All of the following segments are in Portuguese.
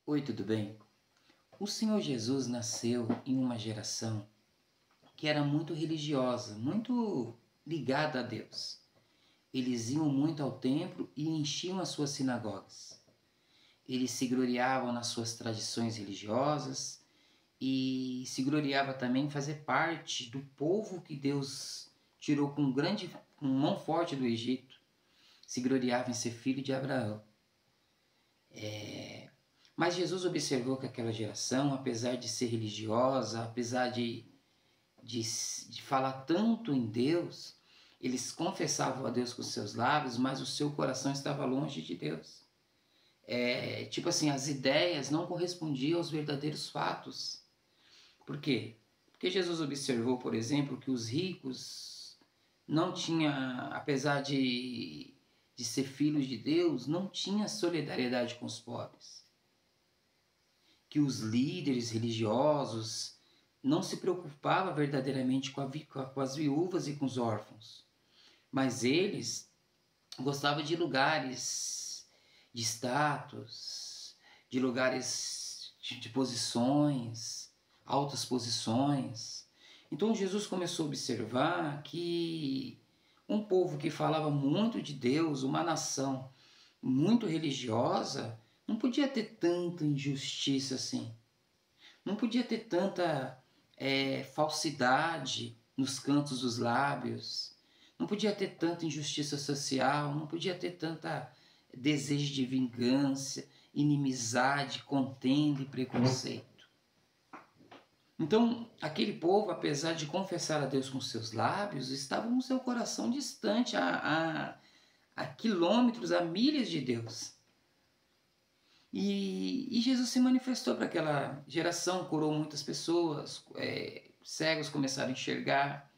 Oi, tudo bem? O Senhor Jesus nasceu em uma geração que era muito religiosa, muito ligada a Deus. Eles iam muito ao templo e enchiam as suas sinagogas. Eles se gloriavam nas suas tradições religiosas e se gloriava também em fazer parte do povo que Deus tirou com mão forte do Egito. Se gloriava em ser filho de Abraão. Mas Jesus observou que aquela geração, apesar de ser religiosa, apesar de, de falar tanto em Deus, eles confessavam a Deus com seus lábios, mas o seu coração estava longe de Deus. Tipo assim, as ideias não correspondiam aos verdadeiros fatos. Por quê? Porque Jesus observou, por exemplo, que os ricos não tinham, apesar de ser filhos de Deus, não tinha solidariedade com os pobres. Que os líderes religiosos não se preocupavam verdadeiramente com as viúvas e com os órfãos, mas eles gostavam de lugares, de status, de lugares de posições, altas posições. Então Jesus começou a observar que um povo que falava muito de Deus, uma nação muito religiosa, não podia ter tanta injustiça assim. Não podia ter tanta falsidade nos cantos dos lábios. Não podia ter tanta injustiça social. Não podia ter tanta desejo de vingança, inimizade, contenda e preconceito. Então, aquele povo, apesar de confessar a Deus com seus lábios, estava com seu coração distante, a quilômetros, a milhas de Deus. E Jesus se manifestou para aquela geração, curou muitas pessoas, cegos começaram a enxergar,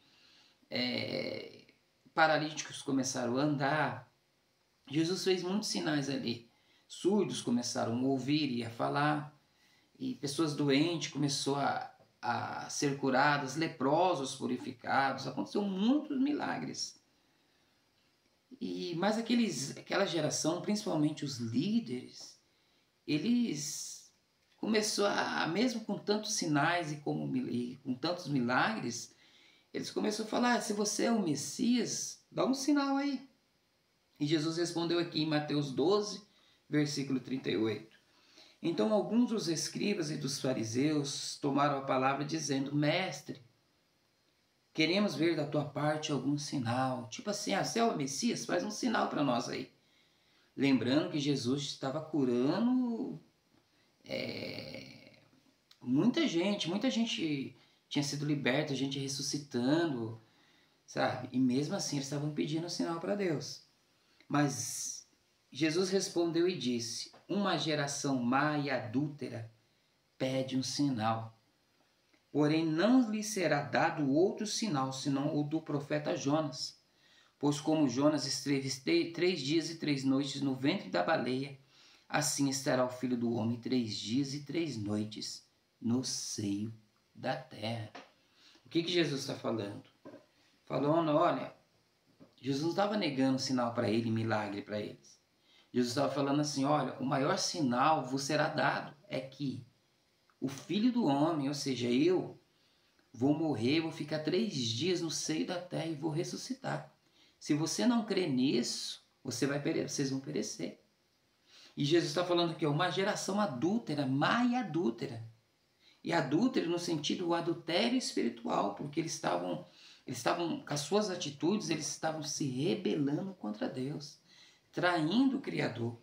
paralíticos começaram a andar. Jesus fez muitos sinais ali. Surdos começaram a ouvir e a falar, e pessoas doentes começaram a ser curadas, leprosos purificados, aconteceu muitos milagres. Mas aquela geração, principalmente os líderes, eles começou mesmo com tantos sinais e com tantos milagres, eles começaram a falar: se você é o Messias, dá um sinal aí. E Jesus respondeu aqui em Mateus 12, versículo 38. Então alguns dos escribas e dos fariseus tomaram a palavra dizendo: Mestre, queremos ver da tua parte algum sinal. Tipo assim, você é o Messias? Faz um sinal para nós aí. Lembrando que Jesus estava curando muita gente tinha sido liberta, gente ressuscitando, sabe? E mesmo assim eles estavam pedindo um sinal para Deus. Mas Jesus respondeu e disse: uma geração má e adúltera pede um sinal. Porém não lhe será dado outro sinal, senão o do profeta Jonas. Pois como Jonas esteve 3 dias e 3 noites no ventre da baleia, assim estará o Filho do Homem 3 dias e 3 noites no seio da terra. O que Jesus está falando? Falando, olha, Jesus não estava negando sinal para ele, milagre para eles. Jesus estava falando assim: olha, o maior sinal vos será dado é que o Filho do Homem, ou seja, eu, vou morrer, vou ficar 3 dias no seio da terra e vou ressuscitar. Se você não crê nisso, vocês vão perecer. E Jesus está falando que é uma geração adúltera, má e adúltera. E adúltero no sentido do adultério espiritual, porque eles estavam com as suas atitudes, eles estavam se rebelando contra Deus, traindo o Criador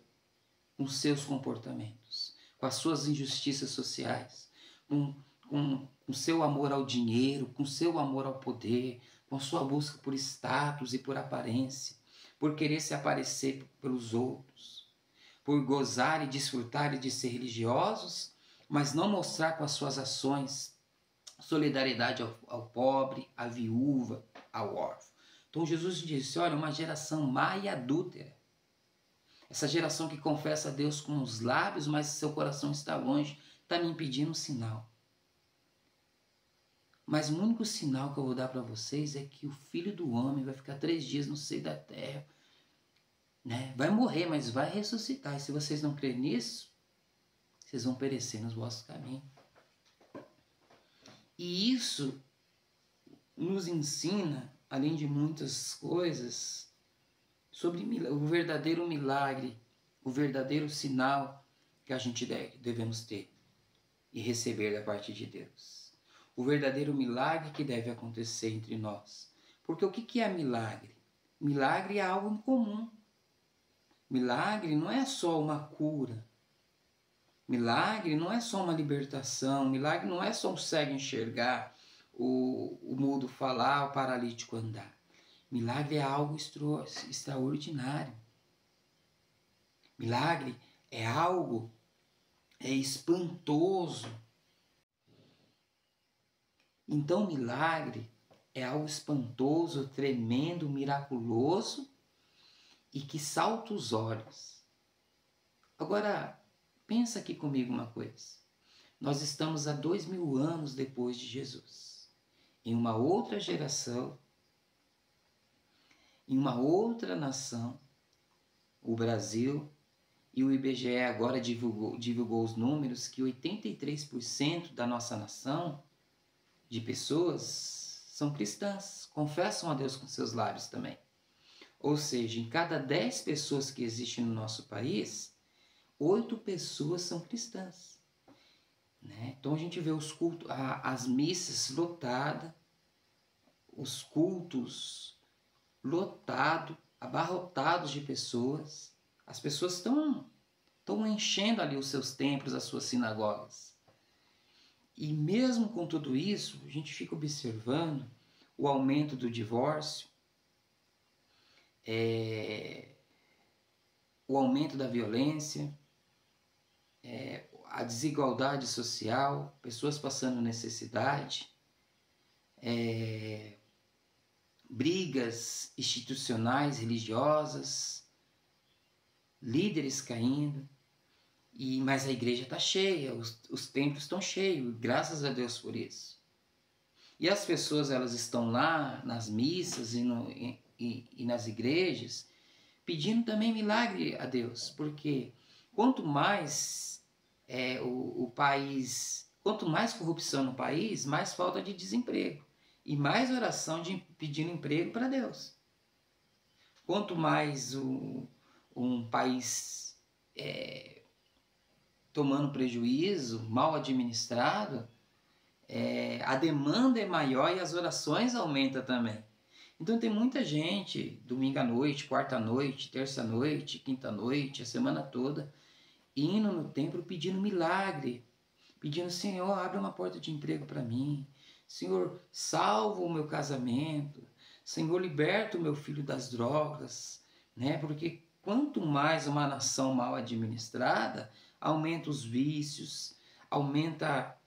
com seus comportamentos, com as suas injustiças sociais, com seu amor ao dinheiro, com seu amor ao poder, com sua busca por status e por aparência, por querer se aparecer pelos outros, por gozar e desfrutar de ser religiosos, mas não mostrar com as suas ações solidariedade ao pobre, à viúva, ao órfão. Então Jesus disse: olha, uma geração má e adúltera. Essa geração que confessa a Deus com os lábios, mas seu coração está longe, está me impedindo um sinal. Mas o único sinal que eu vou dar para vocês é que o Filho do Homem vai ficar 3 dias no seio da terra, né? Vai morrer, mas vai ressuscitar. E se vocês não crerem nisso, vocês vão perecer nos vossos caminhos. E isso nos ensina, além de muitas coisas, sobre o verdadeiro milagre, o verdadeiro sinal que a gente devemos ter e receber da parte de Deus. O verdadeiro milagre que deve acontecer entre nós. Porque o que é milagre? Milagre é algo incomum. Milagre não é só uma cura. Milagre não é só uma libertação. Milagre não é só um cego enxergar, o mudo falar, o paralítico andar. Milagre é algo extraordinário. Milagre é algo espantoso. Então, milagre é algo espantoso, tremendo, miraculoso e que salta os olhos. Agora, pensa aqui comigo uma coisa. Nós estamos há 2000 anos depois de Jesus, em uma outra geração, em uma outra nação, o Brasil, e o IBGE agora divulgou os números que 83% da nossa nação, de pessoas, são cristãs, confessam a Deus com seus lábios também. Ou seja, em cada 10 pessoas que existem no nosso país, 8 pessoas são cristãs. Né? Então a gente vê os cultos, as missas lotadas, os cultos lotados, abarrotados de pessoas. As pessoas estão enchendo ali os seus templos, as suas sinagogas. E mesmo com tudo isso, a gente fica observando o aumento do divórcio, o aumento da violência, a desigualdade social, pessoas passando necessidade, brigas institucionais, religiosas, líderes caindo, mas a igreja está cheia, os templos estão cheios, graças a Deus por isso. E as pessoas, elas estão lá nas missas e nas igrejas pedindo também milagre a Deus, porque quanto mais o país, quanto mais corrupção no país, mais falta de desemprego e mais oração pedindo emprego para Deus. Quanto mais um país tomando prejuízo, mal administrado, a demanda é maior e as orações aumentam também. Então tem muita gente, domingo à noite, quarta à noite, terça à noite, quinta à noite, a semana toda, indo no templo pedindo milagre, pedindo: Senhor, abre uma porta de emprego para mim, Senhor, salva o meu casamento, Senhor, liberta o meu filho das drogas, né? Porque quanto mais uma nação mal administrada, aumenta os vícios, aumenta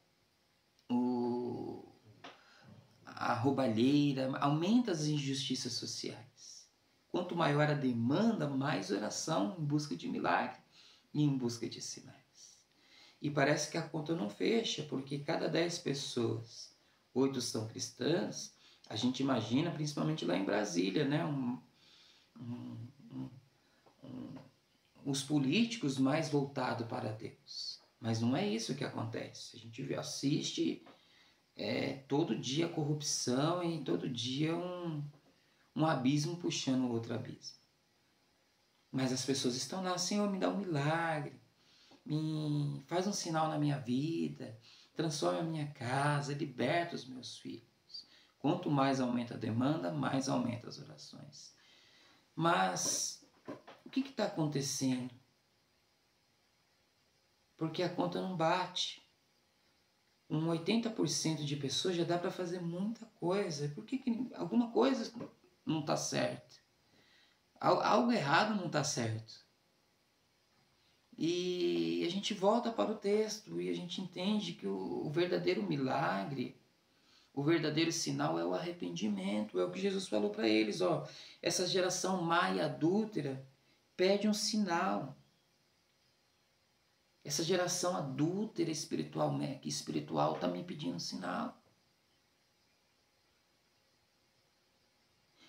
a roubalheira, aumenta as injustiças sociais. Quanto maior a demanda, mais oração em busca de milagre e em busca de sinais. E parece que a conta não fecha, porque cada 10 pessoas, 8 são cristãs. A gente imagina, principalmente lá em Brasília, né? Os políticos mais voltados para Deus. Mas não é isso que acontece. A gente assiste todo dia a corrupção e todo dia um abismo puxando outro abismo. Mas as pessoas estão lá: Senhor, me dá um milagre, me faz um sinal na minha vida, transforma a minha casa, liberta os meus filhos. Quanto mais aumenta a demanda, mais aumenta as orações. Mas o que está acontecendo? Porque a conta não bate. 80% de pessoas já dá para fazer muita coisa. Por que alguma coisa não está certa? Algo errado não está certo. E a gente volta para o texto e a gente entende que o verdadeiro milagre, o verdadeiro sinal é o arrependimento. É o que Jesus falou para eles. Essa geração má e adúltera pede um sinal. Essa geração adúltera espiritual está me pedindo um sinal.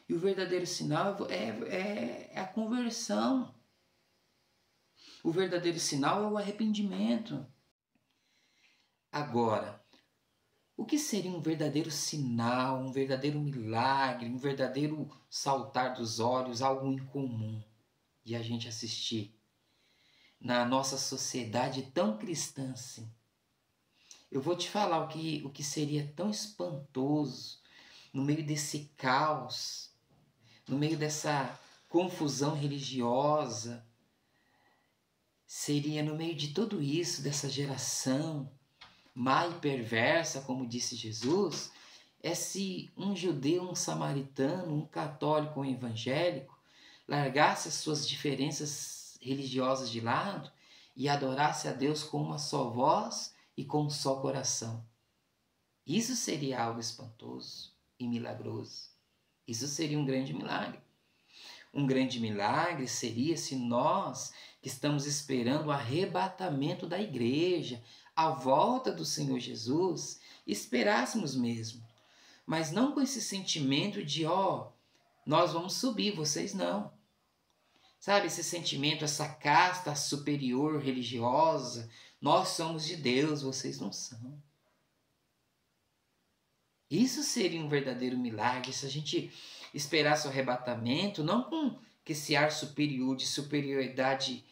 E o verdadeiro sinal é a conversão. O verdadeiro sinal é o arrependimento. Agora, o que seria um verdadeiro sinal, um verdadeiro milagre, um verdadeiro saltar dos olhos, algo incomum de a gente assistir na nossa sociedade tão cristã assim? Eu vou te falar o que seria tão espantoso no meio desse caos, no meio dessa confusão religiosa, seria no meio de tudo isso, dessa geração má e perversa, como disse Jesus, é se um judeu, um samaritano, um católico, um evangélico largasse as suas diferenças religiosas de lado e adorasse a Deus com uma só voz e com um só coração. Isso seria algo espantoso e milagroso. Isso seria um grande milagre. Um grande milagre seria se nós, que estamos esperando o arrebatamento da igreja, a volta do Senhor Jesus, esperássemos mesmo. Mas não com esse sentimento de, nós vamos subir, vocês não. Sabe, esse sentimento, essa casta superior religiosa, nós somos de Deus, vocês não são. Isso seria um verdadeiro milagre, se a gente esperasse o arrebatamento, não com esse ar superior, de superioridade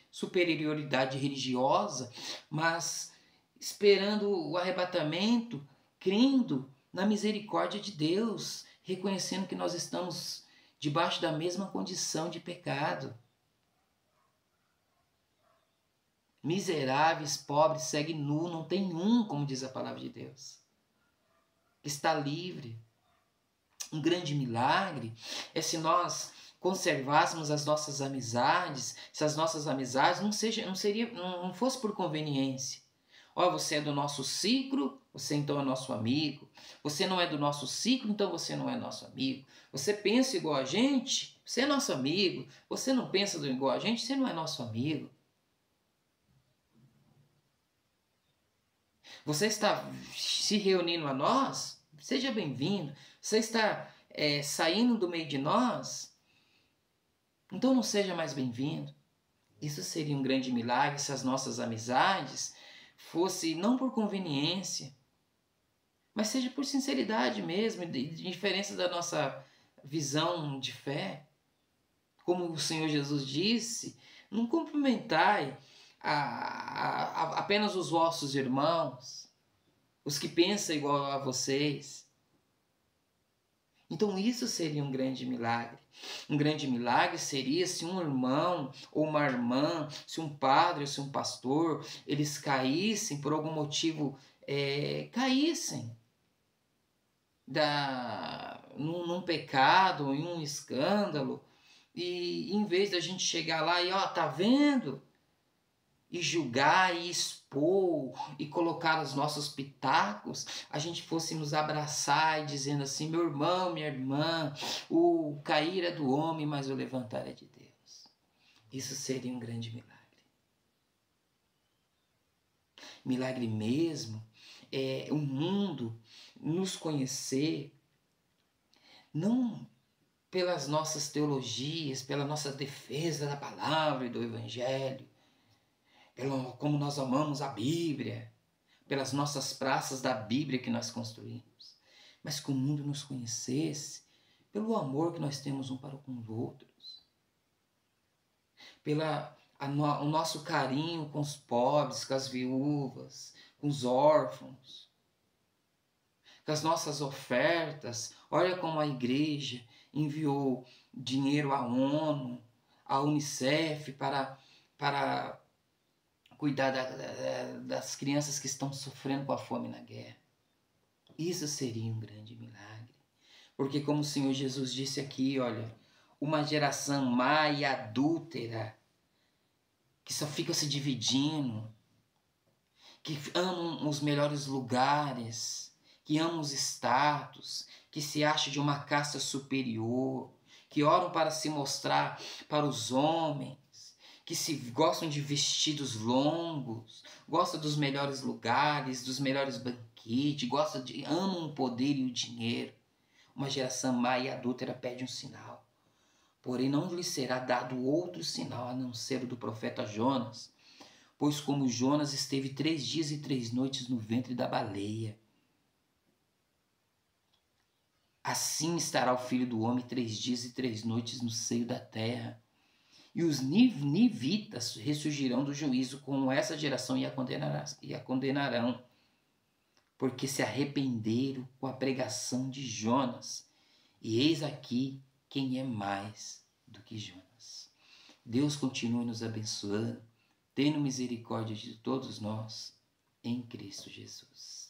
religiosa, mas esperando o arrebatamento, crendo na misericórdia de Deus, reconhecendo que nós estamos debaixo da mesma condição de pecado. Miseráveis, pobres, segue nu, não tem um, como diz a palavra de Deus. Está livre. Um grande milagre é se nós conservássemos as nossas amizades, se as nossas amizades não fosse por conveniência. Você é do nosso ciclo, você então é nosso amigo. Você não é do nosso ciclo, então você não é nosso amigo. Você pensa igual a gente, você é nosso amigo. Você não pensa igual a gente, você não é nosso amigo. Você está se reunindo a nós? Seja bem-vindo. Você está saindo do meio de nós? Então não seja mais bem-vindo. Isso seria um grande milagre se as nossas amizades fossem não por conveniência, mas seja por sinceridade mesmo, de diferença da nossa visão de fé. Como o Senhor Jesus disse, não cumprimentai apenas os vossos irmãos, os que pensam igual a vocês. Então isso seria um grande milagre. Um grande milagre seria se um irmão ou uma irmã, se um padre ou se um pastor, eles caíssem por algum motivo, caíssem num pecado, em um escândalo, e em vez da gente chegar lá e tá vendo? E julgar, e expor, e colocar os nossos pitacos, a gente fosse nos abraçar e dizendo assim: meu irmão, minha irmã, o cair é do homem, mas o levantar é de Deus. Isso seria um grande milagre. Milagre mesmo é o mundo nos conhecer, não pelas nossas teologias, pela nossa defesa da palavra e do evangelho, como nós amamos a Bíblia, pelas nossas praças da Bíblia que nós construímos, mas que o mundo nos conhecesse pelo amor que nós temos um para com os outros, o nosso carinho com os pobres, com as viúvas, com os órfãos, com as nossas ofertas. Olha como a igreja enviou dinheiro à ONU, à Unicef, para cuidar das crianças que estão sofrendo com a fome na guerra. Isso seria um grande milagre. Porque como o Senhor Jesus disse aqui, olha, uma geração má e adúltera, que só fica se dividindo, que amam os melhores lugares, que amam os status, que se acham de uma casta superior, que oram para se mostrar para os homens, que se gostam de vestidos longos, gostam dos melhores lugares, dos melhores banquetes, amam o poder e o dinheiro. Uma geração má e adúltera pede um sinal. Porém não lhe será dado outro sinal a não ser o do profeta Jonas. Pois como Jonas esteve 3 dias e 3 noites no ventre da baleia, assim estará o Filho do Homem 3 dias e 3 noites no seio da terra. E os nivitas ressurgirão do juízo com essa geração e a condenarão, porque se arrependeram com a pregação de Jonas. E eis aqui quem é mais do que Jonas. Deus continue nos abençoando, tendo misericórdia de todos nós, em Cristo Jesus.